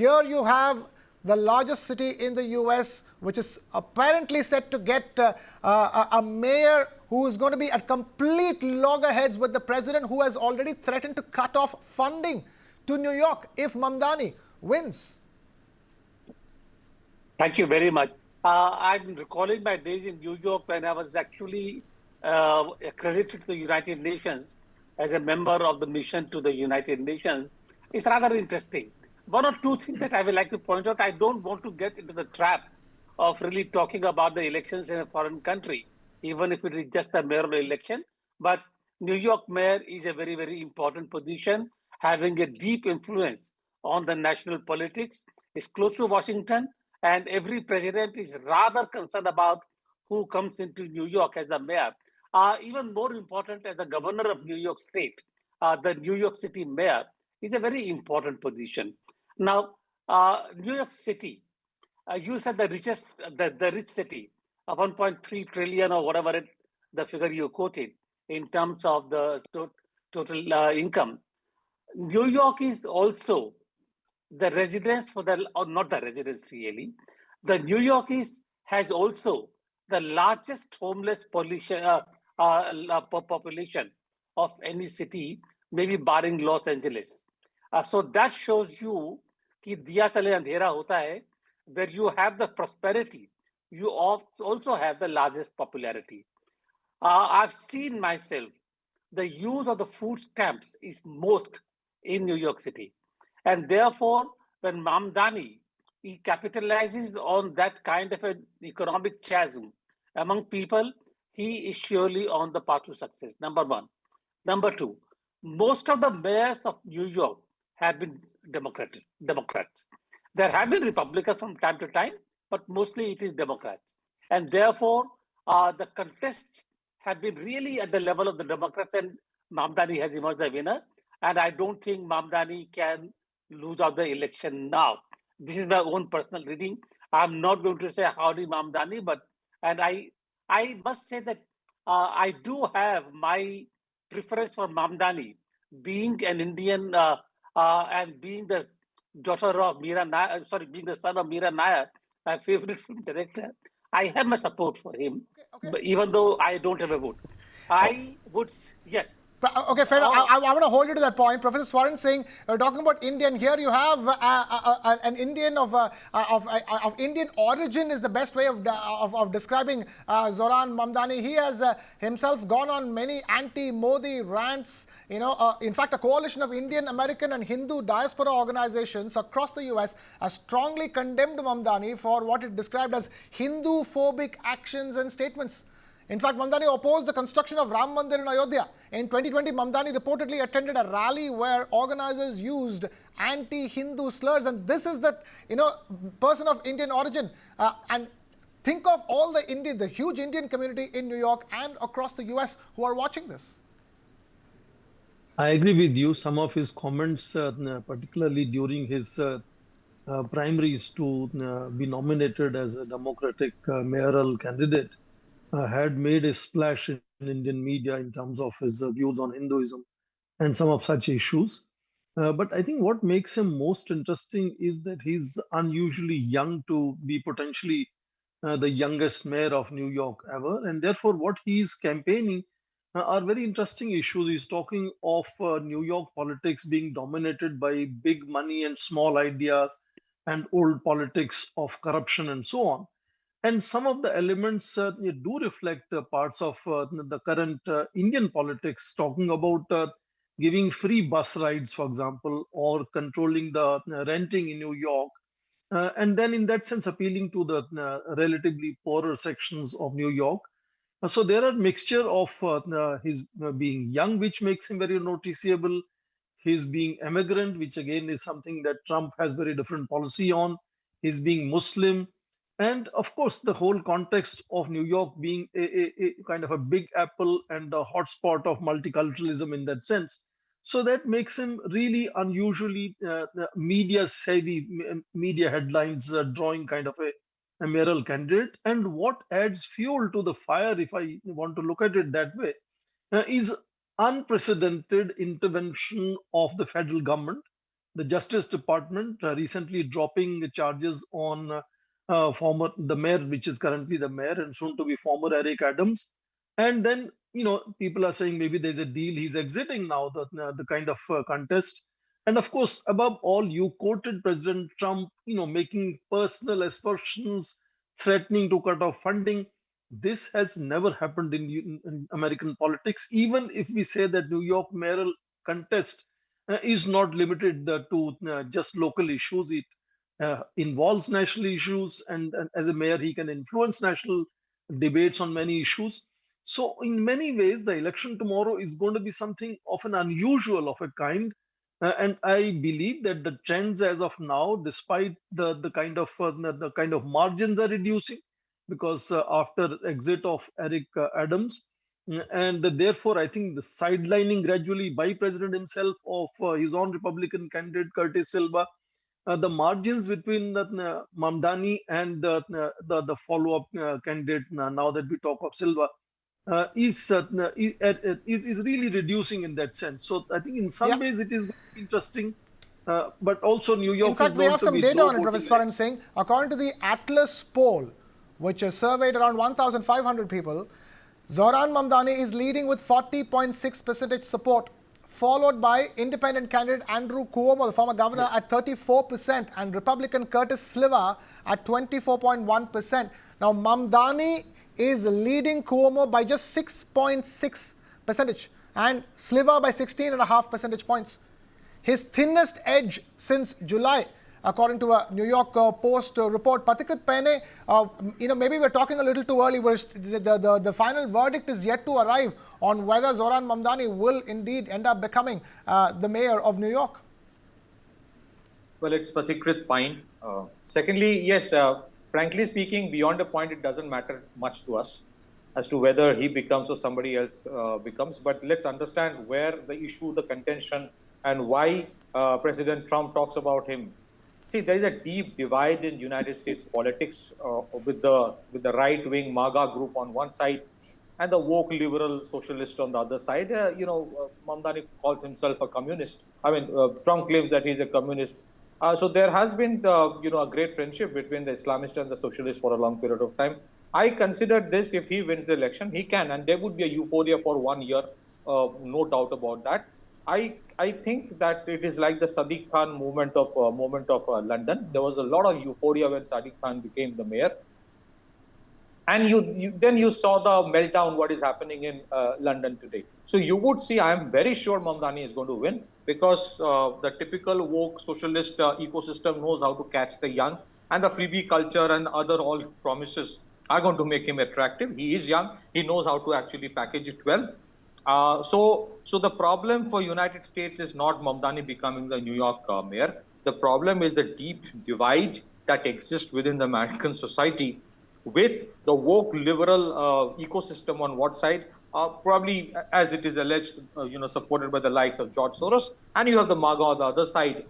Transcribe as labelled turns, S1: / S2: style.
S1: Here you have the largest city in the US, which is apparently set to get a mayor who is going to be at complete loggerheads with the president, who has already threatened to cut off funding to New York if Mamdani wins.
S2: Thank you very much. I'm recalling my days in New York when I was actually accredited to the United Nations as a member of the mission to the United Nations. It's rather interesting. One or two things that I would like to point out. I don't want to get into the trap of really talking about the elections in a foreign country, even if it is just a mayoral election. But New York mayor is a very, very important position, having a deep influence on the national politics. It's close to Washington, and every president is rather concerned about who comes into New York as the mayor. Even more important, as the governor of New York State, the New York City mayor is a very important position. Now, New York City, you said the richest, the rich city, 1.3 trillion or whatever the figure you quoted in terms of the total income. New York is also the residence for the, or not the residence really. The New York has also the largest homeless population of any city, maybe barring Los Angeles. So that shows you कि दिया तले अंधेरा होता है, where you have the prosperity, you also have the largest popularity. I've seen myself, the use of the food stamps is most in New York City. And therefore, when Mamdani, he capitalizes on that kind of an economic chasm among people, he is surely on the path to success, number one. Number two, most of the mayors of New York have been Democrats. There have been Republicans from time to time, but mostly it is Democrats. And therefore, the contests have been really at the level of the Democrats, and Mamdani has emerged the winner. And I don't think Mamdani can lose out the election now. This is my own personal reading. I'm not going to say howdy Mamdani, but and I must say that I do have my preference for Mamdani, being an Indian and being the daughter of being the son of Meera Nair, my favorite film director. I have my support for him, even though I don't have a vote. I would, yes.
S1: Okay, fair enough. I want to hold you to that point. Professor Zohran saying, talking about Indian, here you have an Indian of Indian origin is the best way of describing Zohran Mamdani. He has himself gone on many anti-Modi rants. In fact, a coalition of Indian, American and Hindu diaspora organizations across the US has strongly condemned Mamdani for what it described as Hindu-phobic actions and statements. In fact, Mamdani opposed the construction of Ram Mandir in Ayodhya. In 2020, Mamdani reportedly attended a rally where organizers used anti-Hindu slurs. And this is that, person of Indian origin. And think of all the huge Indian community in New York and across the US who are watching this.
S3: I agree with you. Some of his comments, particularly during his primaries to be nominated as a Democratic mayoral candidate, had made a splash in Indian media in terms of his views on Hinduism and some of such issues. But I think what makes him most interesting is that he's unusually young to be potentially the youngest mayor of New York ever. And therefore, what he's campaigning are very interesting issues. He's talking of New York politics being dominated by big money and small ideas and old politics of corruption and so on. And some of the elements do reflect parts of the current Indian politics, talking about giving free bus rides, for example, or controlling the renting in New York. And then in that sense, appealing to the relatively poorer sections of New York. So there are mixture of his being young, which makes him very noticeable. His being immigrant, which again is something that Trump has very different policy on. His being Muslim. And of course, the whole context of New York being a kind of a big apple and a hotspot of multiculturalism in that sense. So that makes him really unusually media savvy, media headlines drawing kind of a mayoral candidate. And what adds fuel to the fire, if I want to look at it that way, is unprecedented intervention of the federal government the Justice Department recently dropping charges on the mayor, which is currently the mayor and soon to be former Eric Adams. And then, people are saying maybe there's a deal. He's exiting now the kind of contest. And of course, above all, you quoted President Trump, making personal aspersions, threatening to cut off funding. This has never happened in American politics. Even if we say that New York mayoral contest is not limited to just local issues. It involves national issues, and as a mayor, he can influence national debates on many issues. So, in many ways, the election tomorrow is going to be something of an unusual of a kind. And I believe that the trends as of now, despite the kind of margins are reducing, because after exit of Eric Adams, and therefore, I think the sidelining gradually by President himself of his own Republican candidate Curtis Silva, the margins between Mamdani and the follow-up candidate, now that we talk of Silva, is really reducing in that sense. So I think in some ways it is interesting, but also New York.
S1: In fact, we have some data on it, Professor Swaran Singh. According to the Atlas poll, which has surveyed around 1,500 people, Zohran Mamdani is leading with 40.6% support, followed by independent candidate Andrew Cuomo, the former governor, at 34%, and Republican Curtis Silva at 24.1%. Now, Mamdani is leading Cuomo by just 6.6% and Silva by 16.5 percentage points. His thinnest edge since July, according to a New York Post report. Patikrit Pene, maybe we're talking a little too early. The final verdict is yet to arrive on whether Zohran Mamdani will indeed end up becoming the mayor of New York.
S4: Well, it's Patikrit Pine. Secondly, yes, frankly speaking, beyond a point, it doesn't matter much to us as to whether he becomes or somebody else becomes. But let's understand where the issue, the contention, and why President Trump talks about him. See, there is a deep divide in United States politics with the right-wing MAGA group on one side and the woke liberal socialist on the other side. Mamdani calls himself a communist. I mean, Trump claims that he's a communist. So there has been, a great friendship between the Islamist and the socialist for a long period of time. I consider this, if he wins the election, he can, and there would be a euphoria for 1 year, no doubt about that. I think that it is like the Sadiq Khan movement of London. There was a lot of euphoria when Sadiq Khan became the mayor, and then you saw the meltdown. What is happening in London today? So you would see. I am very sure Mamdani is going to win because the typical woke socialist ecosystem knows how to catch the young, and the freebie culture and other all promises are going to make him attractive. He is young. He knows how to actually package it well. So the problem for United States is not Mamdani becoming the New York mayor. The problem is the deep divide that exists within the American society, with the woke liberal ecosystem on one side, probably as it is alleged, supported by the likes of George Soros, and you have the MAGA on the other side.